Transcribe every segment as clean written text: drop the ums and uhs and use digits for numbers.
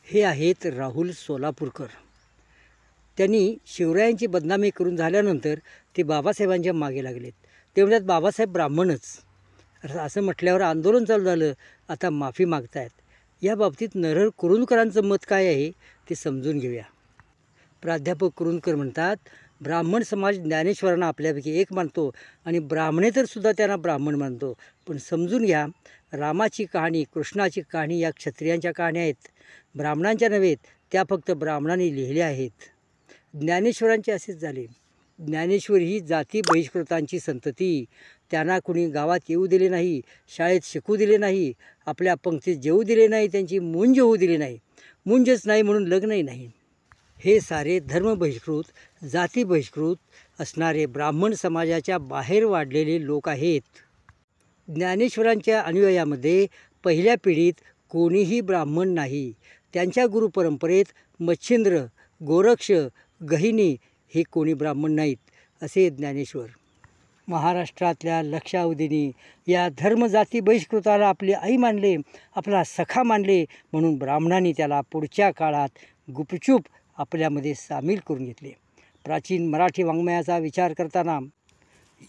हे आहेत राहुल सोलापूरकर. त्यांनी शिवरायांची बदनामी करून झाल्यानंतर ते बाबासाहेबांच्या मागे लागलेत. ते म्हणतात बाबासाहेब ब्राह्मणच. असं म्हटल्यावर आंदोलन चालू झालं. आता माफी मागतायत. या बाबतीत नरहर कुरुंदकरांचं मत काय आहे ते समजून घेऊया. प्राध्यापक कुरुंदकर म्हणतात, ब्राह्मण समाज ज्ञानेश्वरांना आपल्यापैकी एक मानतो आणि ब्राह्मणेतरसुद्धा त्यांना ब्राह्मण मानतो. पण समजून घ्या, रामाची कहाणी, कृष्णाची कहाणी या क्षत्रियांच्या कहाण्या आहेत, ब्राह्मणांच्या नव्हेत. त्या फक्त ब्राह्मणांनी लिहिल्या आहेत. ज्ञानेश्वरांचे असेच झाले. ज्ञानेश्वर ही जाती बहिष्कृतांची संतती. त्यांना कुणी गावात येऊ दिले नाही, शाळेत शिकू दिले नाही, आपल्या पंक्तीत जेवू दिले नाही, त्यांची मुंज होऊ दिली नाही. मुंजच नाही म्हणून लग्नही नाही. हे सारे धर्म बहिष्कृत, जाती बहिष्कृत असणारे ब्राह्मण समाजाच्या बाहेर वाढलेले लोक आहेत. ज्ञानेश्वरांच्या अनुयायामध्ये पहिल्या पिढीत कोणीही ब्राह्मण नाही. त्यांच्या गुरुपरंपरेत मच्छिंद्र, गोरक्ष, गहिनी हे कोणी ब्राह्मण नाहीत, असे ज्ञानेश्वर. महाराष्ट्रातल्या लक्षावधींनी या धर्मजाती बहिष्कृताला आपली आई मानले, आपला सखा मानले, म्हणून ब्राह्मणांनी त्याला पुढच्या काळात गुपचूप आपल्यामध्ये सामील करून घेतले. प्राचीन मराठी वाङ्मयाचा विचार करताना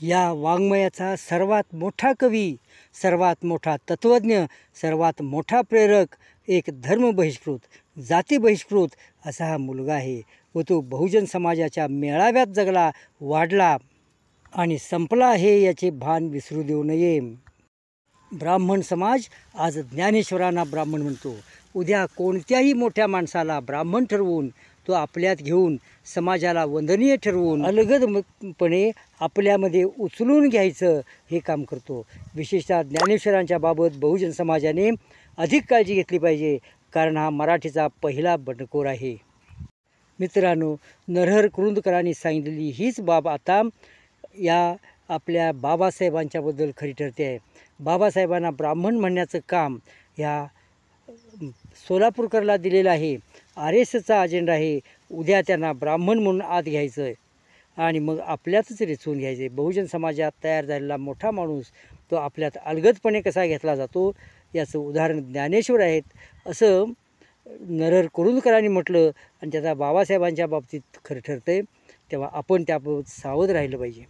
या वाङ्मयाचा सर्वात मोठा कवी, सर्वात मोठा तत्त्वज्ञ, सर्वात मोठा प्रेरक एक धर्म बहिष्कृत, जाती बहिष्कृत असा हा मुलगा आहे व तो बहुजन समाजाच्या मेळाव्यात जगला, वाढला आणि संपला हे याचे भान विसरू देऊ नये. ब्राह्मण समाज आज ज्ञानेश्वरांना ब्राह्मण म्हणतो. उद्या कोणत्याही मोठ्या माणसाला ब्राह्मण ठरवून तो आपल्यात घेऊन समाजाला वंदनीय ठरवून अलगदपणे आपल्यामध्ये उचलून घ्यायचं हे काम करतो. विशेषतः ज्ञानेश्वरांच्या बाबत बहुजन समाजाने अधिक काळजी घेतली पाहिजे, कारण हा मराठीचा पहिला बंडखोर आहे. मित्रांनो, नरहर कुरुंदकरांनी सांगितलेली हीच बाब आता या आपल्या बाबासाहेबांच्याबद्दल खरी ठरते आहे. बाबासाहेबांना ब्राह्मण म्हणण्याचं काम ह्या सोलापूरकरला दिलेलं आहे. RSSचा अजेंडा आहे. उद्या त्यांना ब्राह्मण म्हणून आत घ्यायचं आहे आणि मग आपल्यातच रेचवून घ्यायचं आहे. बहुजन समाजात तयार झालेला मोठा माणूस तो आपल्यात अलगदपणे कसा घेतला जातो याचं उदाहरण ज्ञानेश्वर आहेत, असं नरहर कुरुंदकरांनी म्हटलं आणि त्याचा बाबासाहेबांच्या बाबतीत खरं ठरतं आहे. तेव्हा आपण त्याबाबत सावध राहिलं पाहिजे.